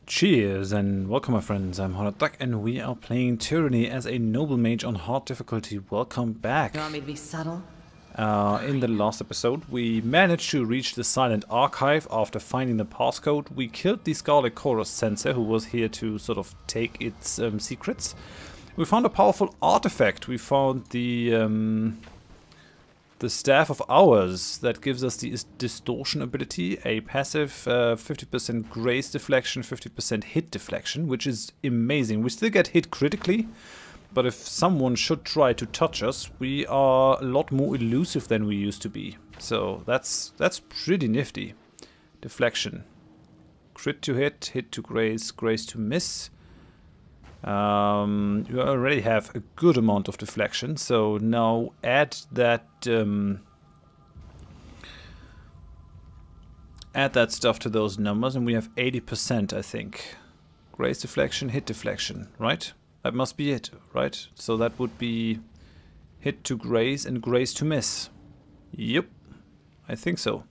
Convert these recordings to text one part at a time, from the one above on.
Cheers and welcome my friends, I'm Horath and we are playing Tyranny as a noble mage on hard difficulty. Welcome back. You want me to be subtle? In the last episode we managed to reach the Silent Archive after finding the passcode. We killed the Scarlet Chorus Sensor who was here to sort of take its secrets. We found a powerful artifact. We found the Staff of Hours that gives us the Distortion ability, a passive 50% grace deflection, 50% hit deflection, which is amazing. We still get hit critically, but if someone should try to touch us, we are a lot more elusive than we used to be. So that's pretty nifty. Deflection. Crit to hit, hit to grace, grace to miss. You already have a good amount of deflection, so now add that stuff to those numbers, and we have 80%, I think. Grace deflection, hit deflection, right? That must be it, right? So that would be hit to grace and grace to miss. Yep, I think so.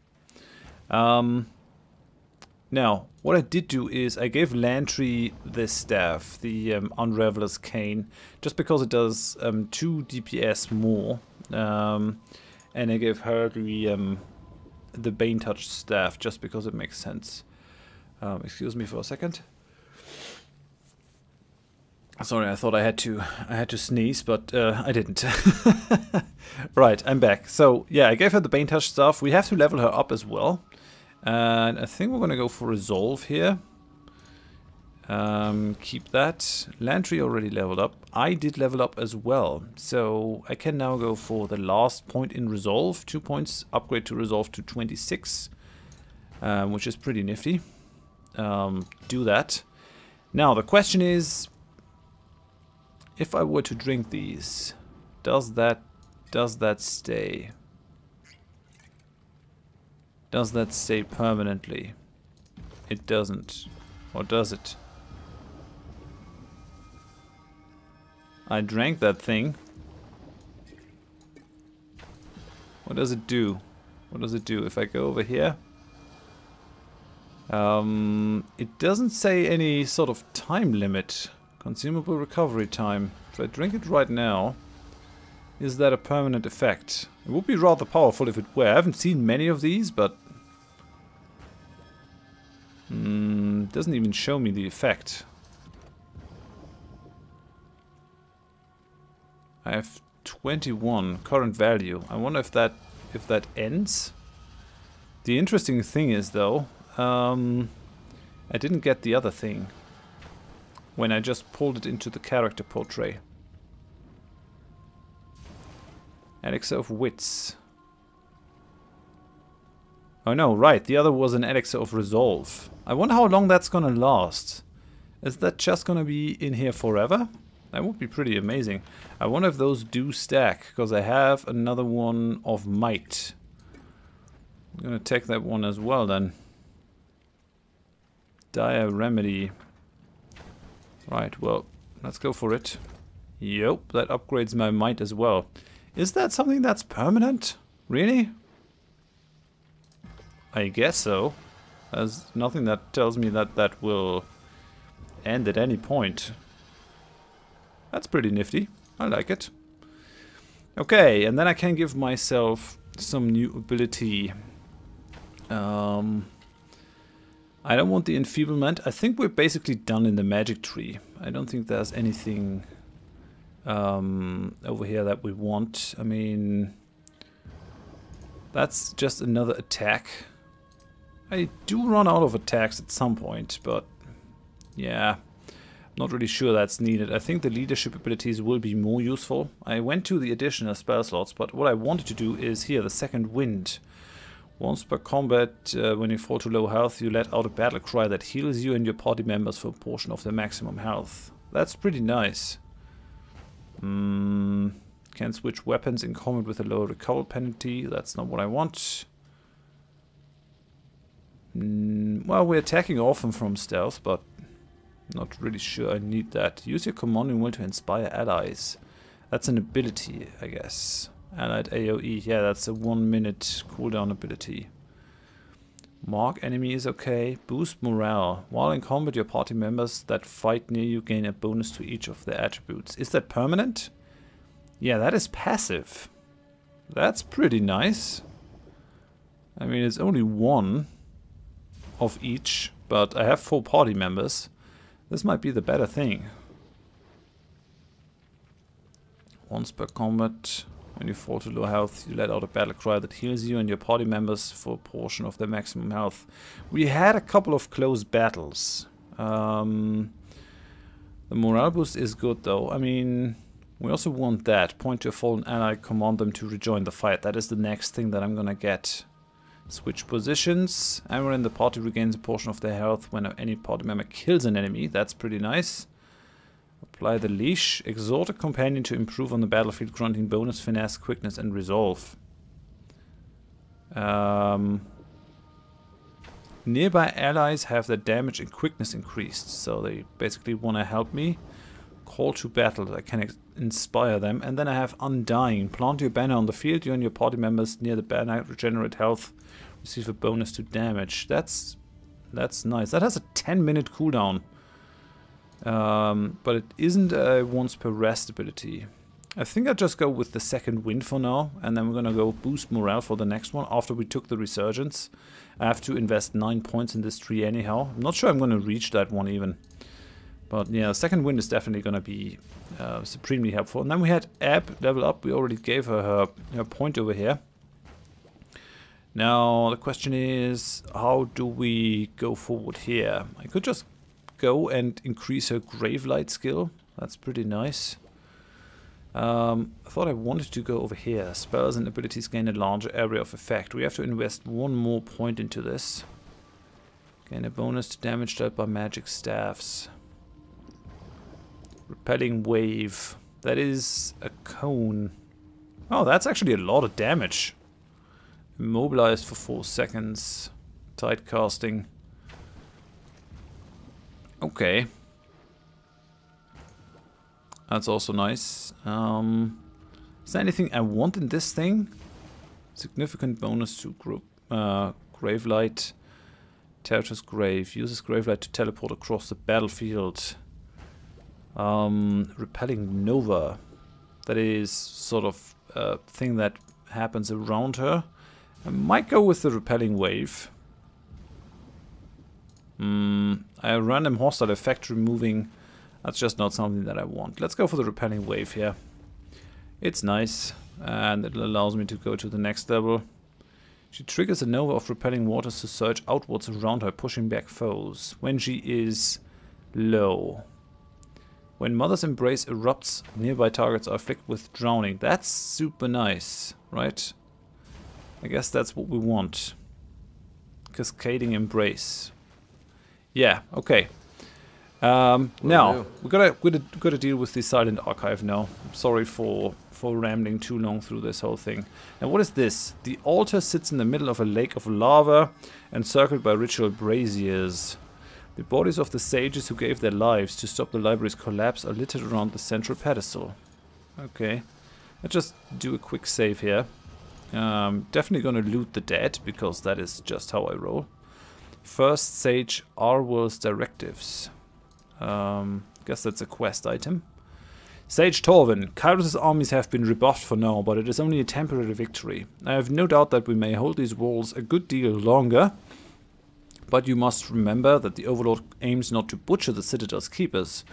Now, what I did do is I gave Lantry this staff, the Unraveler's Cane, just because it does 2 DPS more, and I gave her the Bane Touch staff just because it makes sense. Excuse me for a second. Sorry, I thought I had to sneeze, but I didn't. Right, I'm back. So yeah, I gave her the Bane Touch stuff. We have to level her up as well. And I think we're going to go for Resolve here. Keep that. Lantry already leveled up. I did level up as well. So I can now go for the last point in Resolve. 2 points, upgrade to Resolve to 26. Which is pretty nifty. Do that. Now the question is, if I were to drink these, does that stay? Does that stay permanently? It doesn't. Or does it? I drank that thing. What does it do? What does it do? If I go over here? It doesn't say any sort of time limit. Consumable recovery time. If I drink it right now, is that a permanent effect? It would be rather powerful if it were. I haven't seen many of these, but doesn't even show me the effect. I have 21 current value. I wonder if that ends. The interesting thing is though, I didn't get the other thing when I just pulled it into the character portrait. Elixir of Wits. Oh no, right, the other was an Elixir of Resolve. I wonder how long that's gonna last. Is that just gonna be in here forever? That would be pretty amazing. I wonder if those do stack, because I have another one of Might. I'm gonna take that one as well then. Dire Remedy. Right, well, let's go for it. Yep, that upgrades my Might as well. Is that something that's permanent? Really? I guess so. There's nothing that tells me that that will end at any point. That's pretty nifty. I like it. Okay, and then I can give myself some new ability. I don't want the enfeeblement. I think we're basically done in the magic tree. I don't think there's anything over here that we want. I mean, that's just another attack. I do run out of attacks at some point, but yeah, I'm not really sure that's needed. I think the leadership abilities will be more useful. I went to the additional spell slots, but what I wanted to do is here, the second wind. Once per combat, when you fall to low health, you let out a battle cry that heals you and your party members for a portion of their maximum health. That's pretty nice. Can switch weapons in combat with a lower recovery penalty. That's not what I want. Well, we're attacking often from stealth, but not really sure I need that. Use your commanding will to inspire allies. That's an ability, I guess. Allied AoE, yeah, that's a 1 minute cooldown ability. Mark enemy is okay. Boost morale. While in combat, your party members that fight near you gain a bonus to each of their attributes. Is that permanent? Yeah, that is passive. That's pretty nice. I mean, it's only one of each, but I have 4 party members. This might be the better thing. Once per combat, when you fall to low health, you let out a battle cry that heals you and your party members for a portion of their maximum health. We had a couple of close battles. The morale boost is good though. I mean, we also want that. Point to a fallen ally, command them to rejoin the fight. That is the next thing that I'm gonna get. Switch positions. Everyone in the party regains a portion of their health when any party member kills an enemy. That's pretty nice. Apply the leash. Exhort a companion to improve on the battlefield, granting bonus, finesse, quickness, and resolve. Nearby allies have their damage and quickness increased, so they basically want to help me. Call to battle. I can inspire them. And then I have Undying. Plant your banner on the field. You and your party members near the banner regenerate health. Receive a bonus to damage. That's nice. That has a 10-minute cooldown. But it isn't a once per rest ability. I think I'll just go with the second wind for now, and then we're gonna go boost morale for the next one after we took the resurgence. I have to invest 9 points in this tree anyhow. I'm not sure I'm gonna reach that one even. But yeah, second wind is definitely gonna be supremely helpful. And then we had Ab level up. We already gave her her point over here. Now the question is, how do we go forward here? I could just go and increase her Gravelight skill. That's pretty nice. I thought I wanted to go over here. Spells and abilities gain a larger area of effect. We have to invest 1 more point into this. Gain a bonus to damage dealt by magic staffs. Repelling wave. That is a cone. Oh, that's actually a lot of damage. Immobilized for 4 seconds. Tight casting. Okay. That's also nice. Is there anything I want in this thing? Significant bonus to Gravelight. Territor's Grave. Uses Gravelight to teleport across the battlefield. Repelling Nova. That is sort of a thing that happens around her. I might go with the Repelling Wave. A random hostile effect removing. That's just not something that I want. Let's go for the Repelling Wave here. It's nice, and it allows me to go to the next level. She triggers a nova of repelling waters to surge outwards around her, pushing back foes when she is low. When Mother's Embrace erupts, nearby targets are afflicted with drowning. That's super nice, right? I guess that's what we want. Cascading Embrace. Yeah, okay. Now we gotta deal with the Silent Archive now. I'm sorry for rambling too long through this whole thing. Now what is this? The altar sits in the middle of a lake of lava, encircled by ritual braziers. The bodies of the sages who gave their lives to stop the library's collapse are littered around the central pedestal. Okay, let's just do a quick save here. Definitely gonna loot the dead, because that is just how I roll. First Sage Arwell's Directives. Guess that's a quest item. Sage Torvin. Kairos' armies have been rebuffed for now, but it is only a temporary victory. I have no doubt that we may hold these walls a good deal longer, but you must remember that the Overlord aims not to butcher the Citadel's keepers,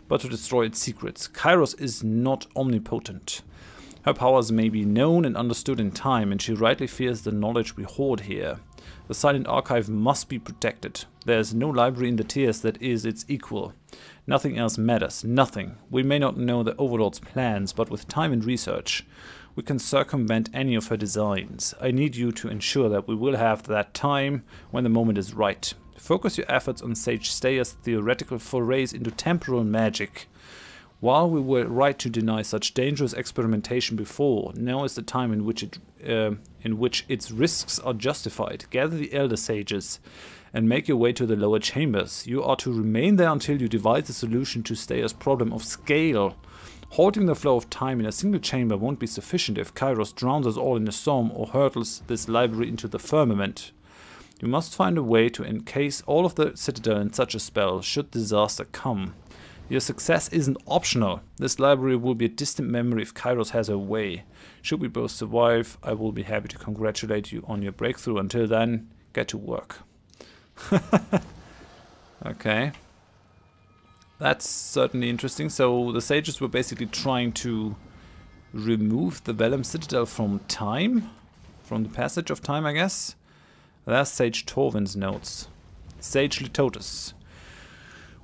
but to destroy its secrets. Kairos is not omnipotent. Her powers may be known and understood in time, and she rightly fears the knowledge we hoard here. The Silent Archive must be protected. There is no library in the tiers that is its equal. Nothing else matters. Nothing. We may not know the Overlord's plans, but with time and research, we can circumvent any of her designs. I need you to ensure that we will have that time when the moment is right. Focus your efforts on Sage Stayer's theoretical forays into temporal magic. While we were right to deny such dangerous experimentation before, now is the time in which its risks are justified. Gather the Elder Sages and make your way to the lower chambers. You are to remain there until you devise a solution to Stayer's problem of scale. Halting the flow of time in a single chamber won't be sufficient if Kairos drowns us all in a storm or hurtles this library into the firmament. You must find a way to encase all of the citadel in such a spell, should disaster come. Your success isn't optional. This library will be a distant memory if Kairos has her way. Should we both survive, I will be happy to congratulate you on your breakthrough. Until then, get to work. Okay. That's certainly interesting. So the sages were basically trying to remove the Vellum Citadel from time? From the passage of time, I guess? That's Sage Torvin's notes. Sage Litotus.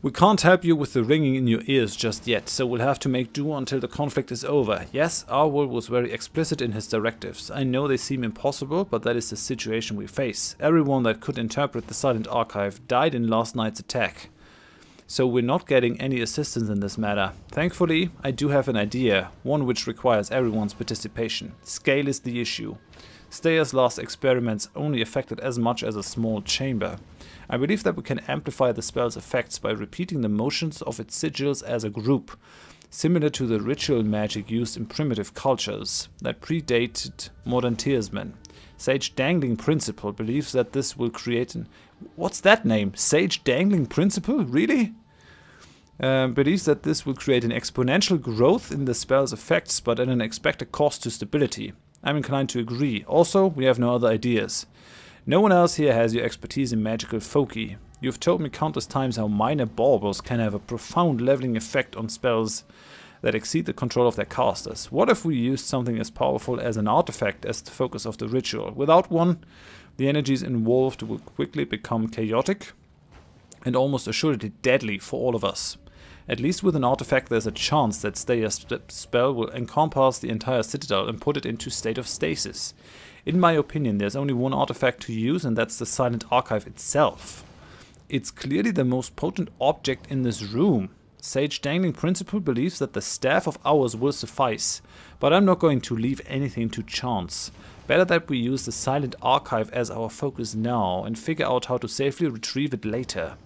We can't help you with the ringing in your ears just yet, so we'll have to make do until the conflict is over. Yes, Arwol was very explicit in his directives. I know they seem impossible, but that is the situation we face. Everyone that could interpret the Silent Archive died in last night's attack. So we're not getting any assistance in this matter. Thankfully, I do have an idea, one which requires everyone's participation. Scale is the issue. Stayer's last experiments only affected as much as a small chamber. I believe that we can amplify the spell's effects by repeating the motions of its sigils as a group, similar to the ritual magic used in primitive cultures that predated modern Tearsmen. Sage Dangling Principle believes that this will create an... What's that name? Sage Dangling Principle? Really? Believes that this will create an exponential growth in the spell's effects, but at an expected cost to stability. I'm inclined to agree. Also, we have no other ideas. No one else here has your expertise in magical foci. You've told me countless times how minor baubles can have a profound leveling effect on spells that exceed the control of their casters. What if we used something as powerful as an artifact as the focus of the ritual? Without one, the energies involved will quickly become chaotic and almost assuredly deadly for all of us. At least with an artifact there's a chance that Stayer's spell will encompass the entire citadel and put it into state of stasis. In my opinion, there's only one artifact to use, and that's the Silent Archive itself. It's clearly the most potent object in this room. Sage Dangling Principle believes that the staff of ours will suffice, but I'm not going to leave anything to chance. Better that we use the Silent Archive as our focus now and figure out how to safely retrieve it later.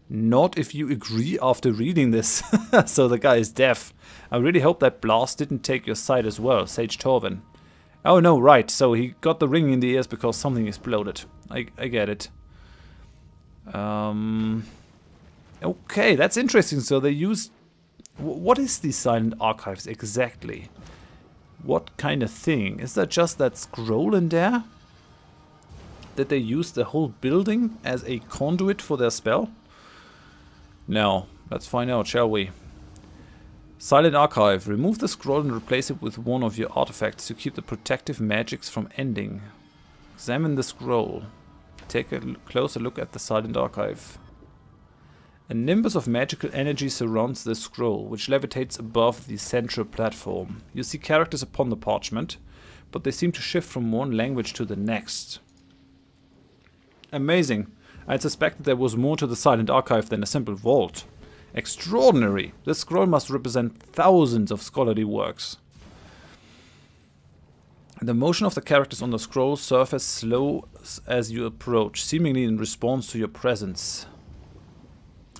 Not if you agree after reading this. So the guy is deaf. I really hope that blast didn't take your sight as well, Sage Torvin. Oh no, right, so he got the ring in the ears because something exploded. I get it. Okay, that's interesting. So they use... What is the Silent Archives exactly? What kind of thing? Is that just that scroll in there? Did they use the whole building as a conduit for their spell? No. Let's find out, shall we? Silent Archive. Remove the scroll and replace it with one of your artifacts to keep the protective magics from ending. Examine the scroll. Take a closer look at the Silent Archive. A nimbus of magical energy surrounds the scroll, which levitates above the central platform. You see characters upon the parchment, but they seem to shift from one language to the next. Amazing. I'd suspected there was more to the Silent Archive than a simple vault. Extraordinary! This scroll must represent thousands of scholarly works. The motion of the characters on the scroll surface slows as you approach, seemingly in response to your presence.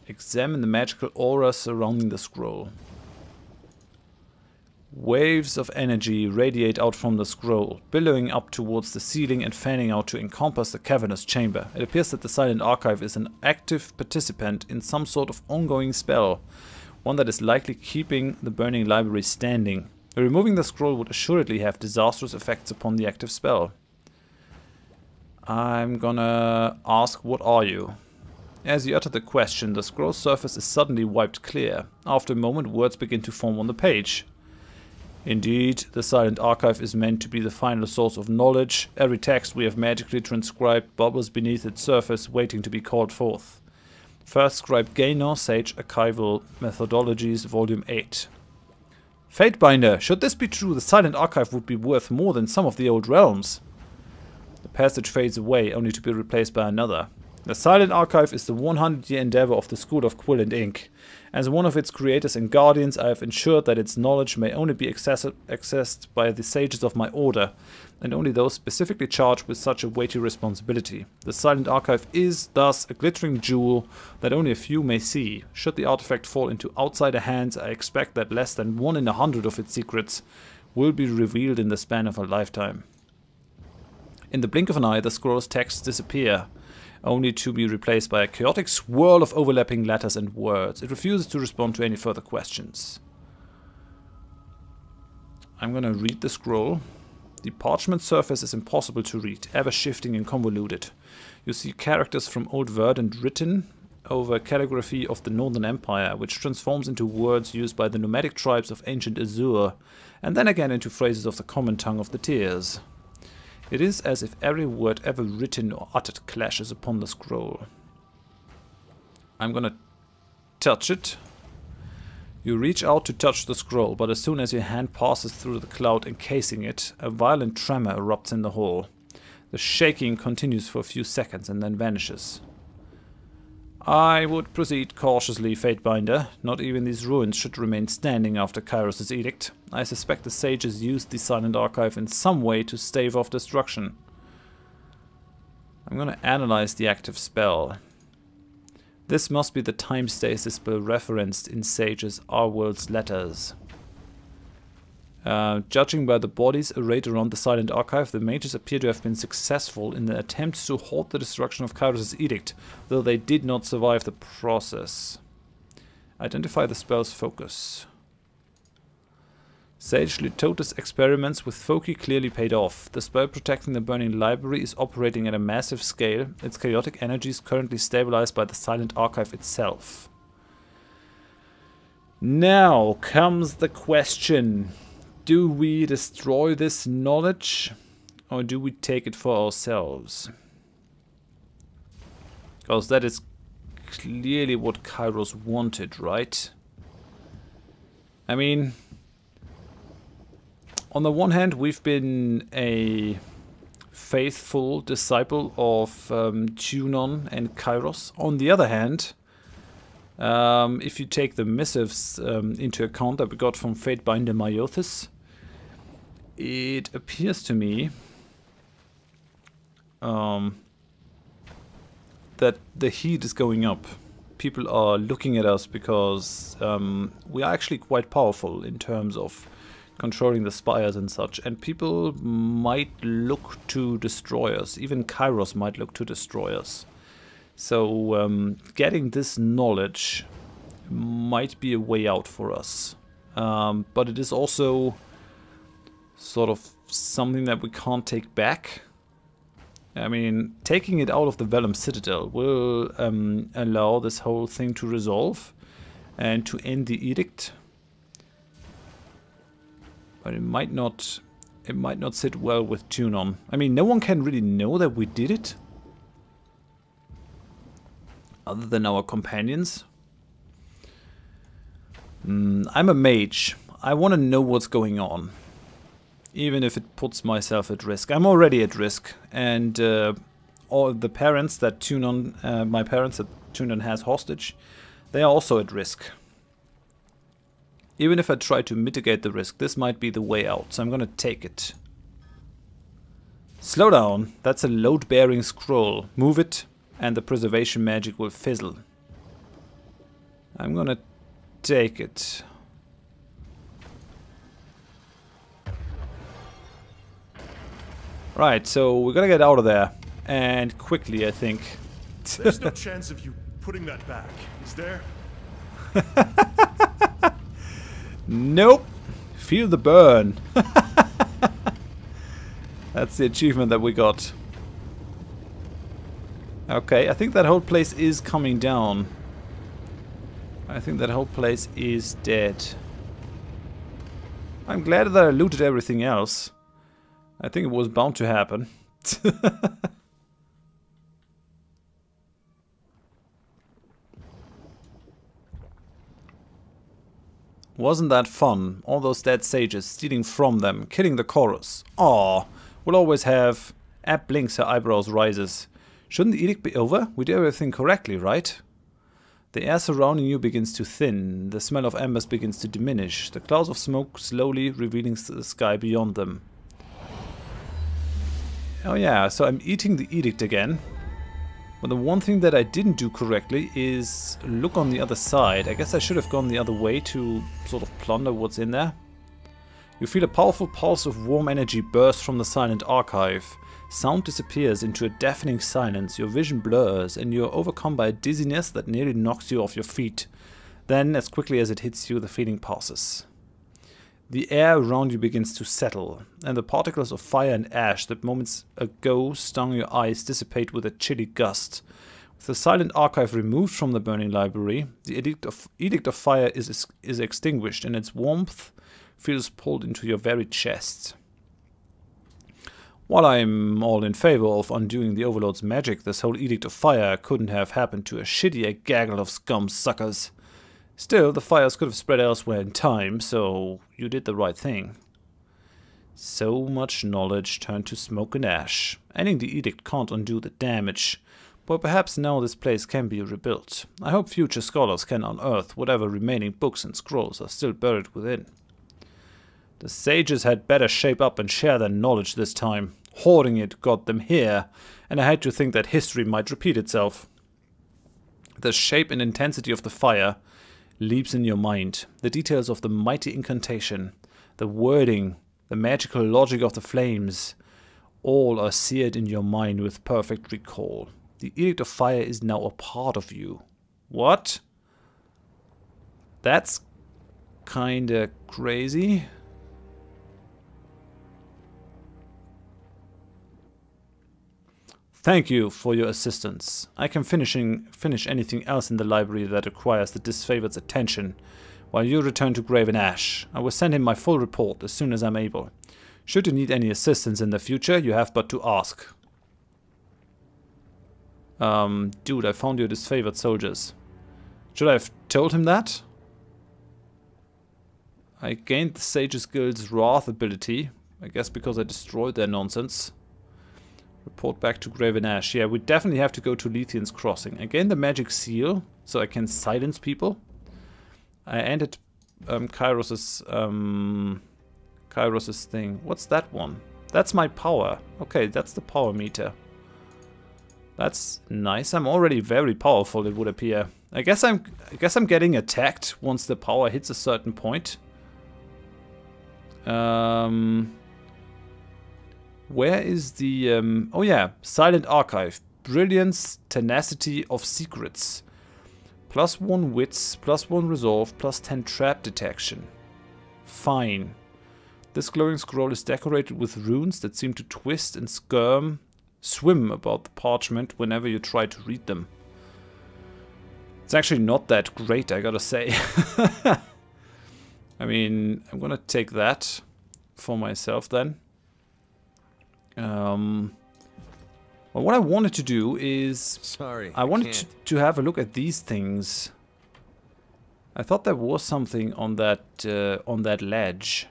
Examine the magical aura surrounding the scroll. Waves of energy radiate out from the scroll, billowing up towards the ceiling and fanning out to encompass the cavernous chamber. It appears that the Silent Archive is an active participant in some sort of ongoing spell, one that is likely keeping the burning library standing. Removing the scroll would assuredly have disastrous effects upon the active spell. I'm gonna ask, what are you? As you utter the question, the scroll surface is suddenly wiped clear. After a moment, words begin to form on the page. Indeed, the Silent Archive is meant to be the final source of knowledge. Every text we have magically transcribed bubbles beneath its surface, waiting to be called forth. First Scribe Gaynor, Sage Archival Methodologies, Volume 8. Fatebinder! Should this be true, the Silent Archive would be worth more than some of the old realms. The passage fades away, only to be replaced by another. The Silent Archive is the 100-year endeavor of the School of Quill and Ink. As one of its creators and guardians, I have ensured that its knowledge may only be accessed by the sages of my order, and only those specifically charged with such a weighty responsibility. The Silent Archive is, thus, a glittering jewel that only a few may see. Should the artifact fall into outsider hands, I expect that less than 1 in 100 of its secrets will be revealed in the span of a lifetime. In the blink of an eye, the scroll's texts disappear. only to be replaced by a chaotic swirl of overlapping letters and words. It refuses to respond to any further questions. I'm gonna read the scroll. The parchment surface is impossible to read, ever shifting and convoluted. You see characters from Old Verdant written over calligraphy of the Northern Empire, which transforms into words used by the nomadic tribes of ancient Azur, and then again into phrases of the common tongue of the Tears. It is as if every word ever written or uttered clashes upon the scroll. I'm gonna touch it. You reach out to touch the scroll, but as soon as your hand passes through the cloud encasing it, a violent tremor erupts in the hall. The shaking continues for a few seconds and then vanishes. I would proceed cautiously, Fatebinder. Not even these ruins should remain standing after Kairos' edict. I suspect the sages used the Silent Archive in some way to stave off destruction. I'm gonna analyze the active spell. This must be the time stasis spell referenced in Sage's Our World's letters. Judging by the bodies arrayed around the Silent Archive, the mages appear to have been successful in the attempt to halt the destruction of Kairos' edict, though they did not survive the process. Identify the spell's focus. Sage Litota's experiments with Foki clearly paid off. The spell protecting the burning library is operating at a massive scale. Its chaotic energy is currently stabilized by the Silent Archive itself. Now comes the question. Do we destroy this knowledge, or do we take it for ourselves? Because that is clearly what Kairos wanted, right? I mean, on the one hand, we've been a faithful disciple of Tunon and Kairos. On the other hand, if you take the missives into account that we got from Fatebinder Myothis, it appears to me that the heat is going up. People are looking at us because we are actually quite powerful in terms of controlling the spires and such, and people might look to destroy us. Even Kairos might look to destroy us. So getting this knowledge might be a way out for us. But it is also sort of something that we can't take back. I mean, taking it out of the Vellum Citadel will allow this whole thing to resolve and to end the edict. But it might not sit well with Tunon. I mean, no one can really know that we did it, other than our companions. I'm a mage. I want to know what's going on, even if it puts myself at risk. I'm already at risk, and all the parents that Tunon, my parents that Tunon has hostage, they are also at risk. Even if I try to mitigate the risk, this might be the way out, so I'm gonna take it. Slow down. That's a load-bearing scroll. Move it, and the preservation magic will fizzle. I'm gonna take it. Right, so we're gonna get out of there. And quickly, I think. There's no chance of you putting that back, is there? Nope. Feel the burn. That's the achievement that we got. Okay, I think that whole place is coming down. I think that whole place is dead. I'm glad that I looted everything else. I think it was bound to happen. Wasn't that fun? All those dead sages, stealing from them, killing the chorus. Aw, we'll always have... Ab blinks, her eyebrows rises. Shouldn't the edict be over? We did everything correctly, right? The air surrounding you begins to thin. The smell of embers begins to diminish. The clouds of smoke slowly revealing the sky beyond them. Oh yeah, so I'm eating the edict again. But the one thing that I didn't do correctly is look on the other side. I guess I should have gone the other way to sort of plunder what's in there. You feel a powerful pulse of warm energy burst from the Silent Archive. Sound disappears into a deafening silence, your vision blurs, and you're overcome by a dizziness that nearly knocks you off your feet. Then, as quickly as it hits you, the feeling passes. The air around you begins to settle, and the particles of fire and ash that moments ago stung your eyes dissipate with a chilly gust. With the silent archive removed from the burning library, the edict of fire is extinguished, and its warmth feels pulled into your very chest. While I'm all in favor of undoing the Overlord's magic, this whole edict of fire couldn't have happened to a shittier gaggle of scum suckers. Still, the fires could have spread elsewhere in time, so you did the right thing. So much knowledge turned to smoke and ash. Ending the edict can't undo the damage, but perhaps now this place can be rebuilt. I hope future scholars can unearth whatever remaining books and scrolls are still buried within. The sages had better shape up and share their knowledge this time. Hoarding it got them here, and I hate to think that history might repeat itself. The shape and intensity of the fire leaps in your mind. The details of the mighty incantation, the wording, the magical logic of the flames, all are seared in your mind with perfect recall. The Edict of Fire is now a part of you. What? That's kinda crazy. Thank you for your assistance. I can finish anything else in the library that requires the disfavored's attention, while you return to Graven Ash. I will send him my full report as soon as I'm able. Should you need any assistance in the future, you have but to ask. Dude, I found your disfavored soldiers. Should I have told him that? I gained the Sage's Guild's Horath ability. I guess because I destroyed their nonsense. Report back to Graven Ash. Yeah, we definitely have to go to Lethian's Crossing. I gained the magic seal, so I can silence people. I ended Kairos's thing. What's that one? That's my power. Okay, that's the power meter. That's nice. I'm already very powerful, it would appear. I guess I'm getting attacked once the power hits a certain point. Where is the... oh yeah, Silent Archive. Brilliance, Tenacity of Secrets. +1 Wits, +1 Resolve, +10 Trap Detection. Fine. This glowing scroll is decorated with runes that seem to twist and swim about the parchment whenever you try to read them. It's actually not that great, I gotta say. I mean, I'm gonna take that for myself then. Well, what I wanted to do is... I wanted to have a look at these things. I thought there was something on that ledge.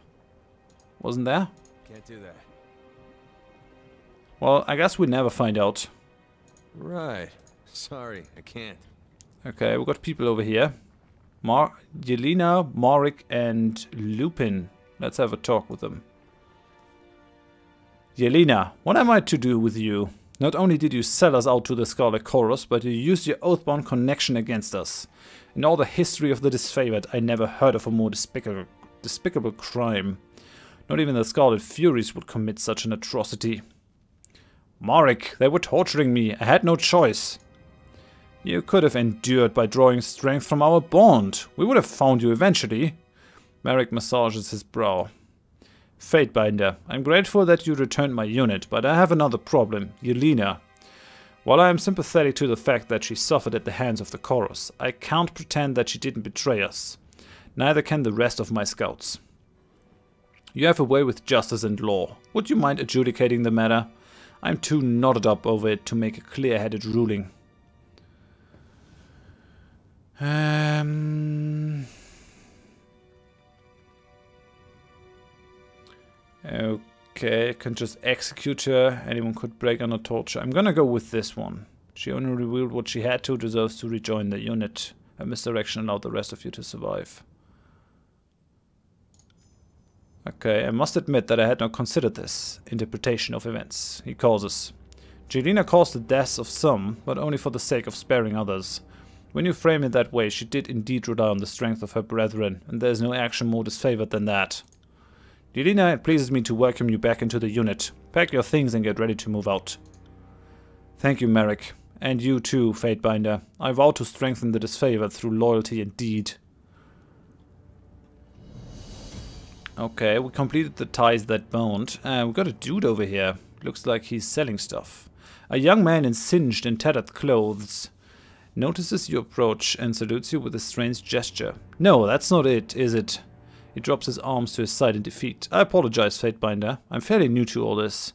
Wasn't there? Can't do that. Well, I guess we'll never find out. Right. Sorry, I can't. Okay, we've got people over here. Yelena, Morik, and Lupin. Let's have a talk with them. Yelena, what am I to do with you? Not only did you sell us out to the Scarlet Chorus, but you used your oathbound connection against us. In all the history of the Disfavored, I never heard of a more despicable crime. Not even the Scarlet Furies would commit such an atrocity. Morik, they were torturing me. I had no choice. You could have endured by drawing strength from our bond. We would have found you eventually. Merrick massages his brow. Fatebinder, I'm grateful that you returned my unit, but I have another problem, Yelena. While I am sympathetic to the fact that she suffered at the hands of the Chorus, I can't pretend that she didn't betray us. Neither can the rest of my scouts. You have a way with justice and law. Would you mind adjudicating the matter? I'm too knotted up over it to make a clear-headed ruling. Okay, I can just execute her. Anyone could break under torture. I'm gonna go with this one. She only revealed what she had to, deserves to rejoin the unit. Her misdirection allowed the rest of you to survive. Okay, I must admit that I had not considered this interpretation of events. He causes. Jelena caused the deaths of some, but only for the sake of sparing others. When you frame it that way, she did indeed rely on the strength of her brethren, and there is no action more disfavored than that. Yelena, it pleases me to welcome you back into the unit. Pack your things and get ready to move out. Thank you, Merrick. And you too, Fatebinder. I vow to strengthen the disfavored through loyalty and deed. Okay, we completed the ties that bound. We've got a dude over here. Looks like he's selling stuff. A young man in singed and tattered clothes notices you approach and salutes you with a strange gesture. No, that's not it, is it? He drops his arms to his side in defeat. I apologize, Fatebinder. I'm fairly new to all this.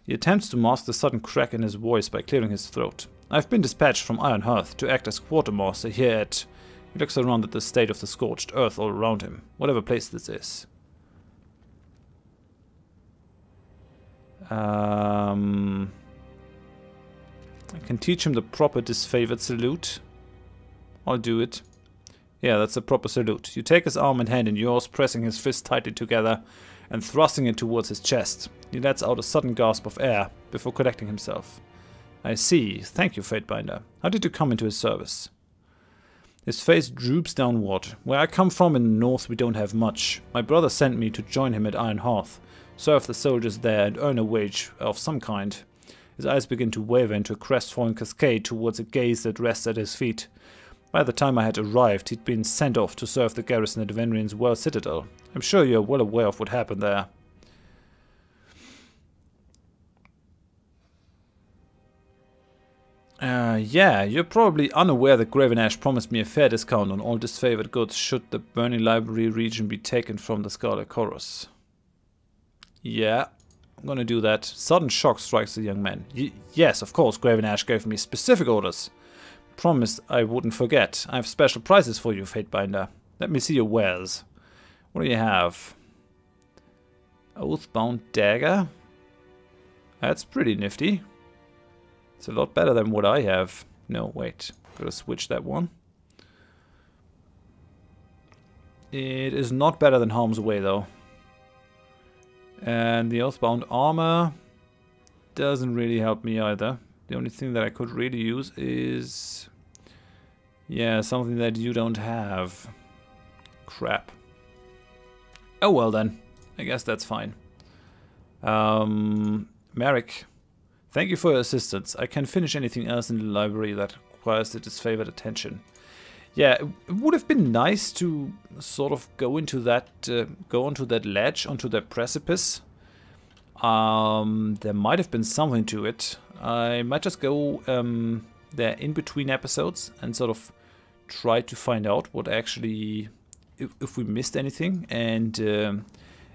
He attempts to mask the sudden crack in his voice by clearing his throat. I've been dispatched from Hearth to act as quartermaster here at... He looks around at the state of the scorched earth all around him, whatever place this is. I can teach him the proper disfavored salute. I'll do it. Yeah, that's a proper salute. You take his arm and hand in yours, pressing his fist tightly together and thrusting it towards his chest. He lets out a sudden gasp of air before collecting himself. I see. Thank you, Fatebinder. How did you come into his service? His face droops downward. Where I come from in the north we don't have much. My brother sent me to join him at Hearth, serve the soldiers there and earn a wage of some kind. His eyes begin to waver into a crestfallen cascade towards a gaze that rests at his feet. By the time I had arrived, he'd been sent off to serve the garrison at Venrian's Well Citadel. I'm sure you're well aware of what happened there. Yeah, you're probably unaware that Gravenash promised me a fair discount on all disfavored goods should the Burning Library region be taken from the Scarlet Chorus. Yeah, I'm gonna do that. Sudden shock strikes the young man. Yes, of course, Gravenash gave me specific orders. Promised I wouldn't forget. I have special prizes for you, Fatebinder. Let me see your wares. What do you have? Oathbound dagger? That's pretty nifty. It's a lot better than what I have. No, wait. Gotta switch that one. It is not better than Harm's Way, though. And the Oathbound armor doesn't really help me either. The only thing that I could really use is... yeah, something that you don't have. Crap. Oh well then. I guess that's fine. Merrick. Thank you for your assistance. I can finish anything else in the library that requires the disfavored attention. Yeah, it would have been nice to sort of go into that, go onto that ledge, onto that precipice. There might have been something to it. I might just go there in between episodes and sort of try to find out what actually, if we missed anything. And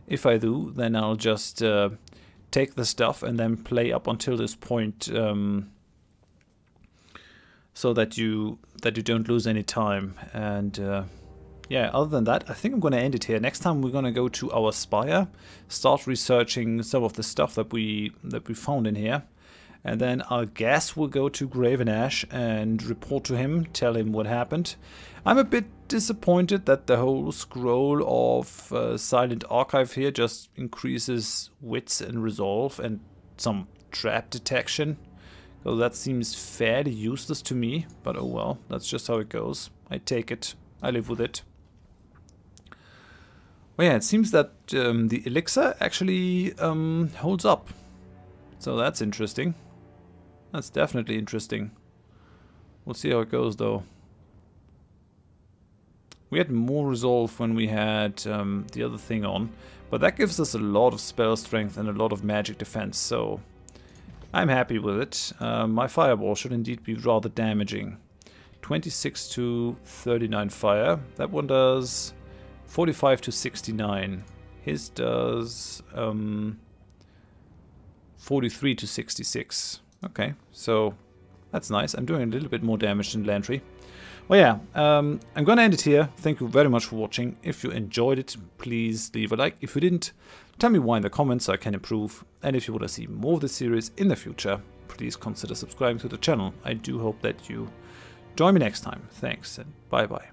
if I do, then I'll just take the stuff and then play up until this point, so that you don't lose any time. And yeah, other than that, I think I'm going to end it here. Next time we're going to go to our spire, start researching some of the stuff that we found in here, and then I guess we'll go to Gravenash and report to him, tell him what happened. I'm a bit disappointed that the whole scroll of Silent Archive here just increases wits and resolve and some trap detection. So that seems fairly useless to me, but oh well, that's just how it goes. I take it, I live with it. Well, yeah, it seems that the elixir actually holds up. So that's interesting. That's definitely interesting. We'll see how it goes though. We had more resolve when we had the other thing on, but that gives us a lot of spell strength and a lot of magic defense, so I'm happy with it. My fireball should indeed be rather damaging. 26 to 39 fire. That one does 45 to 69. His does 43 to 66. Okay, so that's nice. I'm doing a little bit more damage than Lantry. Well, yeah, I'm gonna end it here. Thank you very much for watching. If you enjoyed it, please leave a like. If you didn't, tell me why in the comments so I can improve. And if you want to see more of this series in the future, please consider subscribing to the channel. I do hope that you join me next time. Thanks and bye bye.